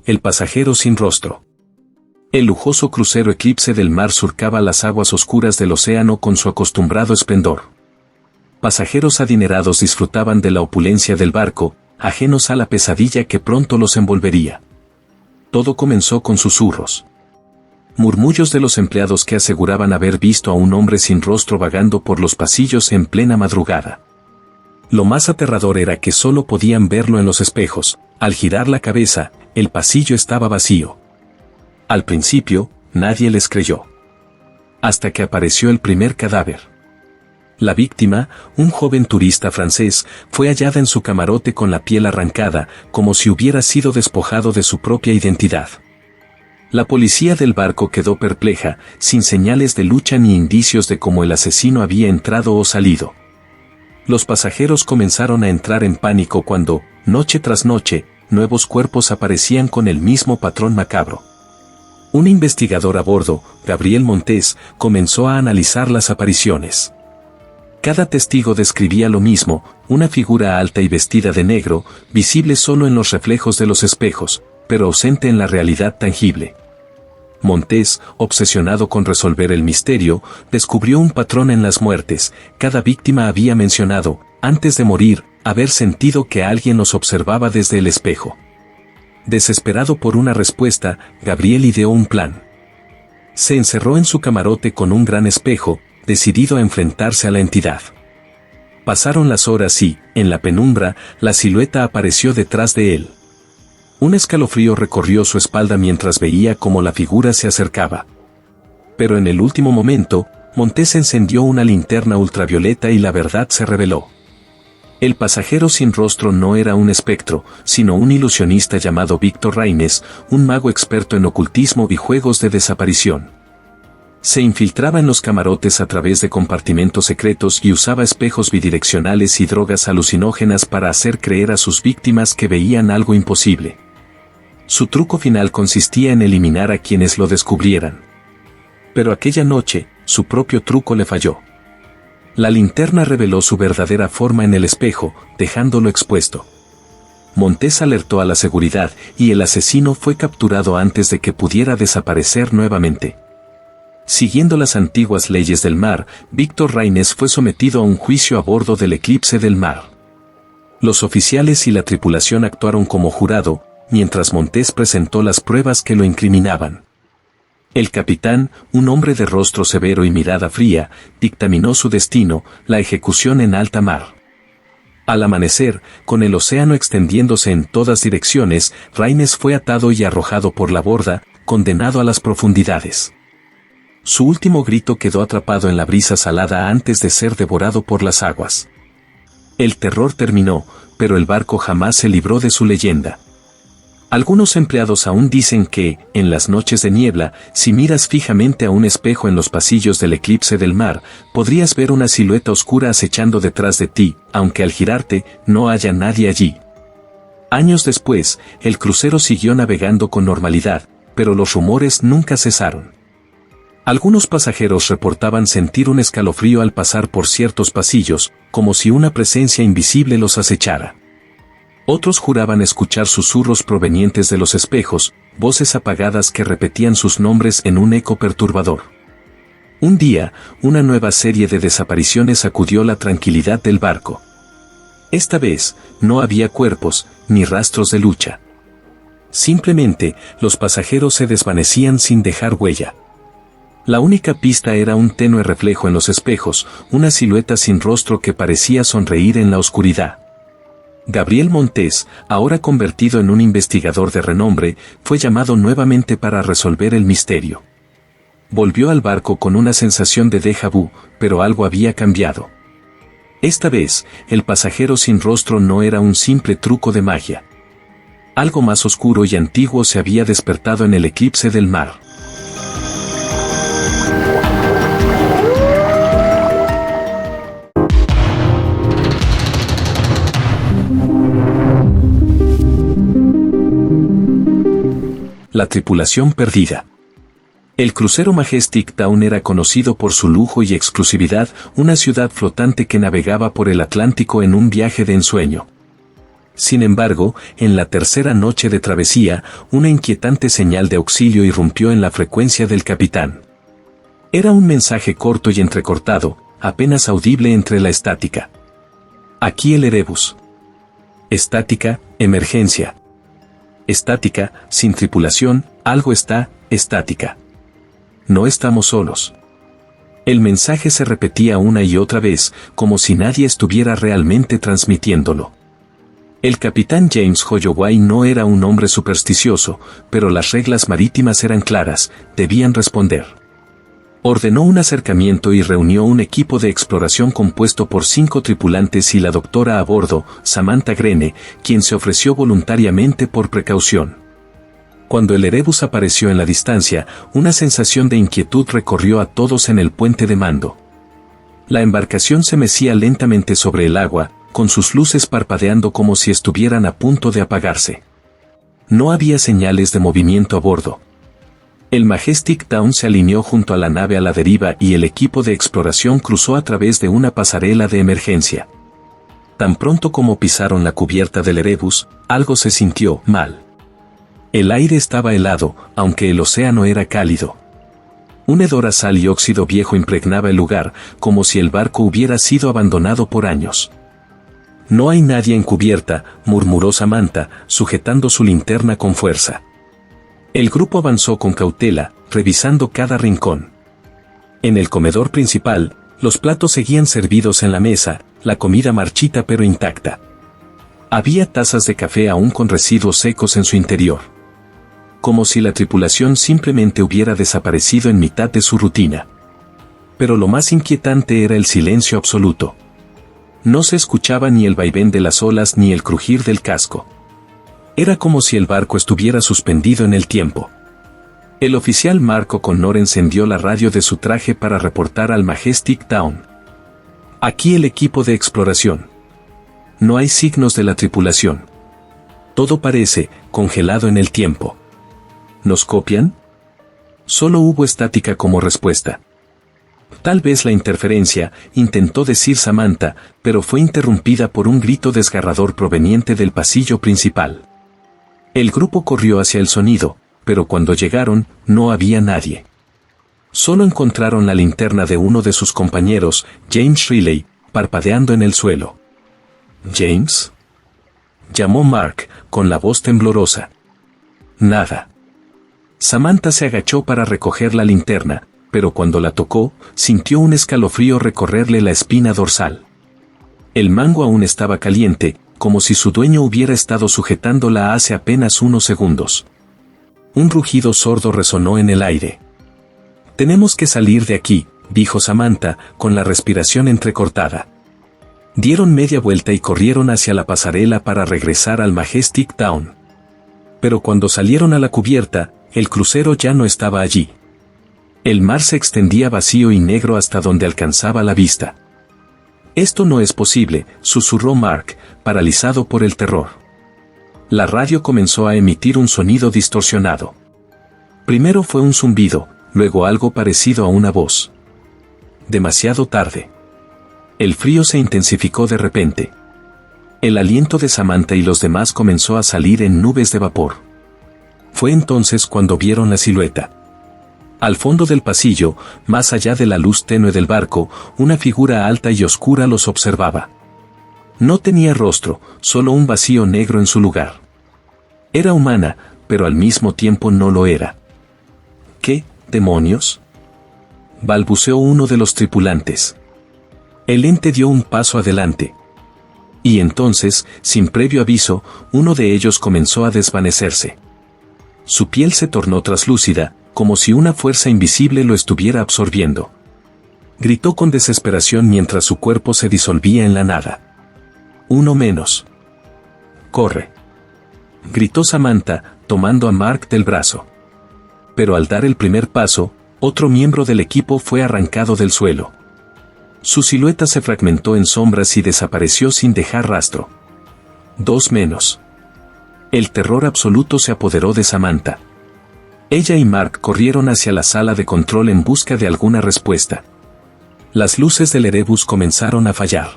el pasajero sin rostro. El lujoso crucero Eclipse del Mar surcaba las aguas oscuras del océano con su acostumbrado esplendor. Pasajeros adinerados disfrutaban de la opulencia del barco, ajenos a la pesadilla que pronto los envolvería. Todo comenzó con susurros. Murmullos de los empleados que aseguraban haber visto a un hombre sin rostro vagando por los pasillos en plena madrugada. Lo más aterrador era que solo podían verlo en los espejos. Al girar la cabeza, el pasillo estaba vacío. Al principio, nadie les creyó. Hasta que apareció el primer cadáver. La víctima, un joven turista francés, fue hallada en su camarote con la piel arrancada, como si hubiera sido despojado de su propia identidad. La policía del barco quedó perpleja, sin señales de lucha ni indicios de cómo el asesino había entrado o salido. Los pasajeros comenzaron a entrar en pánico cuando, noche tras noche, nuevos cuerpos aparecían con el mismo patrón macabro. Un investigador a bordo, Gabriel Montes, comenzó a analizar las apariciones. Cada testigo describía lo mismo, una figura alta y vestida de negro, visible solo en los reflejos de los espejos, pero ausente en la realidad tangible. Montes, obsesionado con resolver el misterio, descubrió un patrón en las muertes. Cada víctima había mencionado, antes de morir, haber sentido que alguien los observaba desde el espejo. Desesperado por una respuesta, Gabriel ideó un plan. Se encerró en su camarote con un gran espejo, decidido a enfrentarse a la entidad. Pasaron las horas y, en la penumbra, la silueta apareció detrás de él. Un escalofrío recorrió su espalda mientras veía cómo la figura se acercaba. Pero en el último momento, Montes encendió una linterna ultravioleta y la verdad se reveló. El pasajero sin rostro no era un espectro, sino un ilusionista llamado Víctor Reines, un mago experto en ocultismo y juegos de desaparición. Se infiltraba en los camarotes a través de compartimentos secretos y usaba espejos bidireccionales y drogas alucinógenas para hacer creer a sus víctimas que veían algo imposible. Su truco final consistía en eliminar a quienes lo descubrieran. Pero aquella noche, su propio truco le falló. La linterna reveló su verdadera forma en el espejo, dejándolo expuesto. Montes alertó a la seguridad y el asesino fue capturado antes de que pudiera desaparecer nuevamente. Siguiendo las antiguas leyes del mar, Víctor Reines fue sometido a un juicio a bordo del Eclipse del Mar. Los oficiales y la tripulación actuaron como jurado, mientras Montes presentó las pruebas que lo incriminaban. El capitán, un hombre de rostro severo y mirada fría, dictaminó su destino, la ejecución en alta mar. Al amanecer, con el océano extendiéndose en todas direcciones, Reines fue atado y arrojado por la borda, condenado a las profundidades. Su último grito quedó atrapado en la brisa salada antes de ser devorado por las aguas. El terror terminó, pero el barco jamás se libró de su leyenda. Algunos empleados aún dicen que, en las noches de niebla, si miras fijamente a un espejo en los pasillos del Eclipse del Mar, podrías ver una silueta oscura acechando detrás de ti, aunque al girarte, no haya nadie allí. Años después, el crucero siguió navegando con normalidad, pero los rumores nunca cesaron. Algunos pasajeros reportaban sentir un escalofrío al pasar por ciertos pasillos, como si una presencia invisible los acechara. Otros juraban escuchar susurros provenientes de los espejos, voces apagadas que repetían sus nombres en un eco perturbador. Un día, una nueva serie de desapariciones sacudió la tranquilidad del barco. Esta vez, no había cuerpos, ni rastros de lucha. Simplemente, los pasajeros se desvanecían sin dejar huella. La única pista era un tenue reflejo en los espejos, una silueta sin rostro que parecía sonreír en la oscuridad. Gabriel Montes, ahora convertido en un investigador de renombre, fue llamado nuevamente para resolver el misterio. Volvió al barco con una sensación de déjà vu, pero algo había cambiado. Esta vez, el pasajero sin rostro no era un simple truco de magia. Algo más oscuro y antiguo se había despertado en el Eclipse del Mar. La tripulación perdida. El crucero Majestic Dawn era conocido por su lujo y exclusividad, una ciudad flotante que navegaba por el Atlántico en un viaje de ensueño. Sin embargo, en la tercera noche de travesía, una inquietante señal de auxilio irrumpió en la frecuencia del capitán. Era un mensaje corto y entrecortado, apenas audible entre la estática. Aquí el Erebus. Estática, emergencia. Estática, sin tripulación, algo está, estática. No estamos solos. El mensaje se repetía una y otra vez, como si nadie estuviera realmente transmitiéndolo. El capitán James Holloway no era un hombre supersticioso, pero las reglas marítimas eran claras, debían responder. Ordenó un acercamiento y reunió un equipo de exploración compuesto por 5 tripulantes y la doctora a bordo, Samantha Greene, quien se ofreció voluntariamente por precaución. Cuando el Erebus apareció en la distancia, una sensación de inquietud recorrió a todos en el puente de mando. La embarcación se mecía lentamente sobre el agua, con sus luces parpadeando como si estuvieran a punto de apagarse. No había señales de movimiento a bordo. El Majestic Dawn se alineó junto a la nave a la deriva y el equipo de exploración cruzó a través de una pasarela de emergencia. Tan pronto como pisaron la cubierta del Erebus, algo se sintió mal. El aire estaba helado, aunque el océano era cálido. Un hedor a sal y óxido viejo impregnaba el lugar, como si el barco hubiera sido abandonado por años. No hay nadie en cubierta, murmuró Samantha, sujetando su linterna con fuerza. El grupo avanzó con cautela, revisando cada rincón. En el comedor principal, los platos seguían servidos en la mesa, la comida marchita pero intacta. Había tazas de café aún con residuos secos en su interior. Como si la tripulación simplemente hubiera desaparecido en mitad de su rutina. Pero lo más inquietante era el silencio absoluto. No se escuchaba ni el vaivén de las olas ni el crujir del casco. Era como si el barco estuviera suspendido en el tiempo. El oficial Mark O'Connor encendió la radio de su traje para reportar al Majestic Dawn. Aquí el equipo de exploración. No hay signos de la tripulación. Todo parece congelado en el tiempo. ¿Nos copian? Solo hubo estática como respuesta. Tal vez la interferencia, intentó decir Samantha, pero fue interrumpida por un grito desgarrador proveniente del pasillo principal. El grupo corrió hacia el sonido, pero cuando llegaron, no había nadie. Solo encontraron la linterna de uno de sus compañeros, James Riley, parpadeando en el suelo. ¿James?, llamó Mark, con la voz temblorosa. Nada. Samantha se agachó para recoger la linterna, pero cuando la tocó, sintió un escalofrío recorrerle la espina dorsal. El mango aún estaba caliente, como si su dueño hubiera estado sujetándola hace apenas unos segundos. Un rugido sordo resonó en el aire. «Tenemos que salir de aquí», dijo Samantha, con la respiración entrecortada. Dieron media vuelta y corrieron hacia la pasarela para regresar al Majestic Dawn. Pero cuando salieron a la cubierta, el crucero ya no estaba allí. El mar se extendía vacío y negro hasta donde alcanzaba la vista. «Esto no es posible», susurró Mark, paralizado por el terror. La radio comenzó a emitir un sonido distorsionado. Primero fue un zumbido, luego algo parecido a una voz. Demasiado tarde. El frío se intensificó de repente. El aliento de Samantha y los demás comenzó a salir en nubes de vapor. Fue entonces cuando vieron la silueta. Al fondo del pasillo, más allá de la luz tenue del barco, una figura alta y oscura los observaba. No tenía rostro, solo un vacío negro en su lugar. Era humana, pero al mismo tiempo no lo era. ¿Qué demonios?, balbuceó uno de los tripulantes. El ente dio un paso adelante. Y entonces, sin previo aviso, uno de ellos comenzó a desvanecerse. Su piel se tornó traslúcida, como si una fuerza invisible lo estuviera absorbiendo. Gritó con desesperación mientras su cuerpo se disolvía en la nada. «Uno menos». «Corre», gritó Samantha, tomando a Mark del brazo. Pero al dar el primer paso, otro miembro del equipo fue arrancado del suelo. Su silueta se fragmentó en sombras y desapareció sin dejar rastro. «Dos menos». El terror absoluto se apoderó de Samantha. Ella y Mark corrieron hacia la sala de control en busca de alguna respuesta. Las luces del Erebus comenzaron a fallar.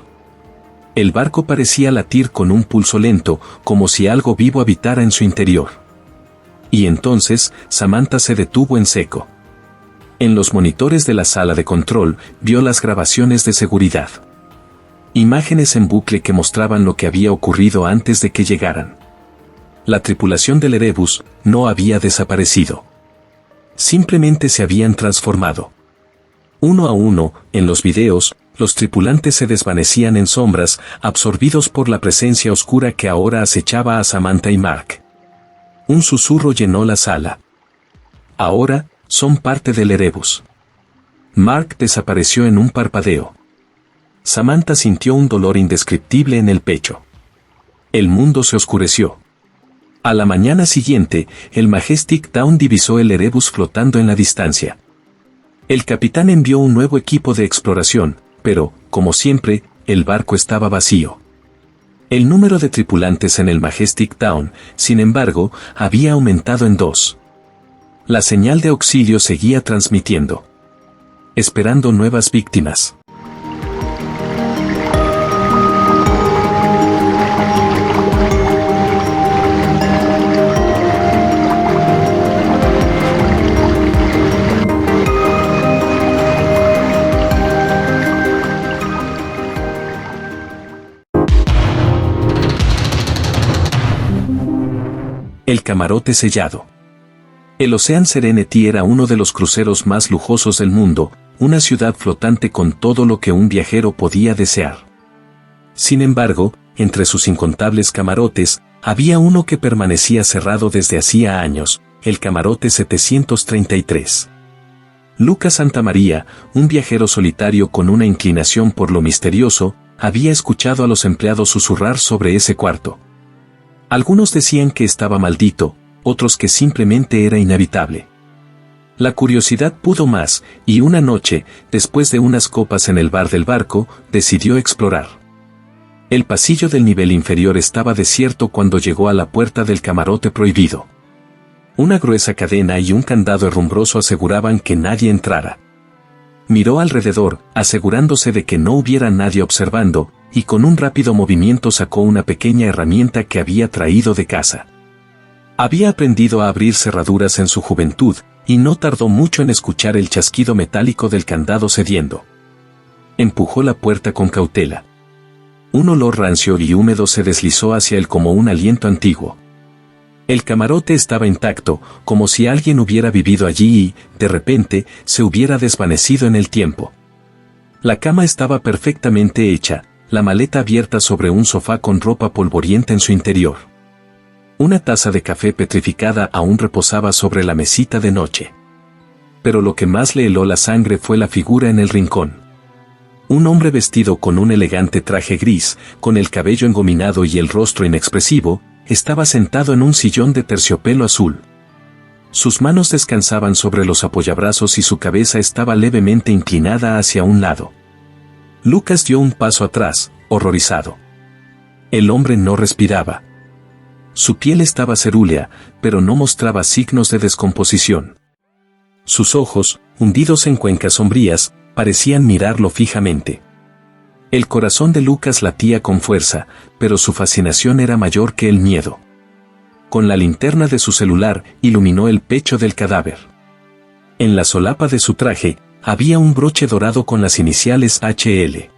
El barco parecía latir con un pulso lento, como si algo vivo habitara en su interior. Y entonces, Samantha se detuvo en seco. En los monitores de la sala de control, vio las grabaciones de seguridad. Imágenes en bucle que mostraban lo que había ocurrido antes de que llegaran. La tripulación del Erebus no había desaparecido. Simplemente se habían transformado. Uno a uno, en los videos, los tripulantes se desvanecían en sombras, absorbidos por la presencia oscura que ahora acechaba a Samantha y Mark. Un susurro llenó la sala. Ahora, son parte del Erebus. Mark desapareció en un parpadeo. Samantha sintió un dolor indescriptible en el pecho. El mundo se oscureció. A la mañana siguiente, el Majestic Dawn divisó el Erebus flotando en la distancia. El capitán envió un nuevo equipo de exploración, pero, como siempre, el barco estaba vacío. El número de tripulantes en el Majestic Dawn, sin embargo, había aumentado en 2. La señal de auxilio seguía transmitiendo. Esperando nuevas víctimas. El camarote sellado. El Ocean Serenity era uno de los cruceros más lujosos del mundo, una ciudad flotante con todo lo que un viajero podía desear. Sin embargo, entre sus incontables camarotes, había uno que permanecía cerrado desde hacía años, el camarote 733. Lucas Santamaría, un viajero solitario con una inclinación por lo misterioso, había escuchado a los empleados susurrar sobre ese cuarto. Algunos decían que estaba maldito, otros que simplemente era inhabitable. La curiosidad pudo más, y una noche, después de unas copas en el bar del barco, decidió explorar. El pasillo del nivel inferior estaba desierto cuando llegó a la puerta del camarote prohibido. Una gruesa cadena y un candado herrumbroso aseguraban que nadie entrara. Miró alrededor, asegurándose de que no hubiera nadie observando, y con un rápido movimiento sacó una pequeña herramienta que había traído de casa. Había aprendido a abrir cerraduras en su juventud, y no tardó mucho en escuchar el chasquido metálico del candado cediendo. Empujó la puerta con cautela. Un olor rancio y húmedo se deslizó hacia él como un aliento antiguo. El camarote estaba intacto, como si alguien hubiera vivido allí y, de repente, se hubiera desvanecido en el tiempo. La cama estaba perfectamente hecha, la maleta abierta sobre un sofá con ropa polvorienta en su interior. Una taza de café petrificada aún reposaba sobre la mesita de noche. Pero lo que más le heló la sangre fue la figura en el rincón. Un hombre vestido con un elegante traje gris, con el cabello engominado y el rostro inexpresivo, estaba sentado en un sillón de terciopelo azul. Sus manos descansaban sobre los apoyabrazos y su cabeza estaba levemente inclinada hacia un lado. Lucas dio un paso atrás, horrorizado. El hombre no respiraba. Su piel estaba cerúlea, pero no mostraba signos de descomposición. Sus ojos, hundidos en cuencas sombrías, parecían mirarlo fijamente. El corazón de Lucas latía con fuerza, pero su fascinación era mayor que el miedo. Con la linterna de su celular, iluminó el pecho del cadáver. En la solapa de su traje, había un broche dorado con las iniciales HL.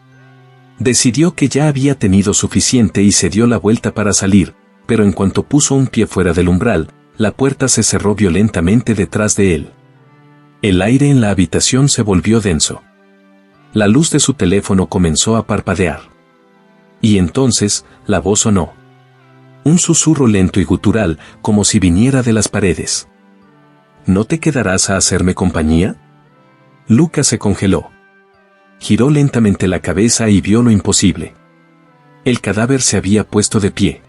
Decidió que ya había tenido suficiente y se dio la vuelta para salir, pero en cuanto puso un pie fuera del umbral, la puerta se cerró violentamente detrás de él. El aire en la habitación se volvió denso. La luz de su teléfono comenzó a parpadear. Y entonces, la voz sonó. Un susurro lento y gutural, como si viniera de las paredes. ¿No te quedarás a hacerme compañía? Lucas se congeló. Giró lentamente la cabeza y vio lo imposible. El cadáver se había puesto de pie.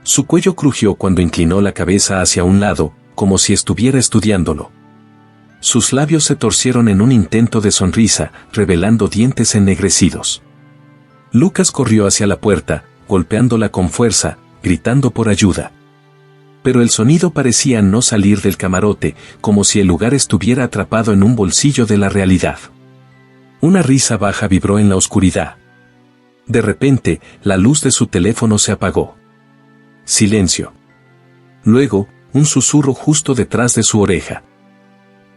Su cuello crujió cuando inclinó la cabeza hacia un lado, como si estuviera estudiándolo. Sus labios se torcieron en un intento de sonrisa, revelando dientes ennegrecidos. Lucas corrió hacia la puerta, golpeándola con fuerza, gritando por ayuda. Pero el sonido parecía no salir del camarote, como si el lugar estuviera atrapado en un bolsillo de la realidad. Una risa baja vibró en la oscuridad. De repente, la luz de su teléfono se apagó. Silencio. Luego, un susurro justo detrás de su oreja.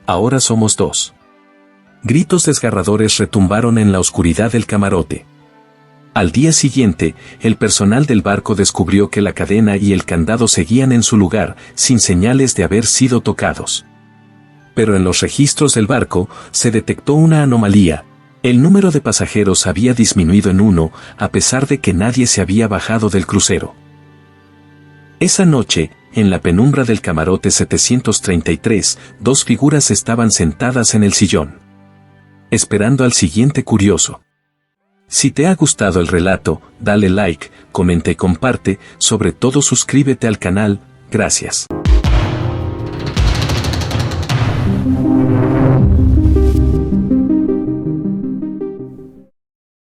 Ahora somos dos. Gritos desgarradores retumbaron en la oscuridad del camarote. Al día siguiente, el personal del barco descubrió que la cadena y el candado seguían en su lugar, sin señales de haber sido tocados. Pero en los registros del barco, se detectó una anomalía. El número de pasajeros había disminuido en 1, a pesar de que nadie se había bajado del crucero. Esa noche, en la penumbra del camarote 733, dos figuras estaban sentadas en el sillón, esperando al siguiente curioso. Si te ha gustado el relato, dale like, comenta y comparte, sobre todo suscríbete al canal, gracias.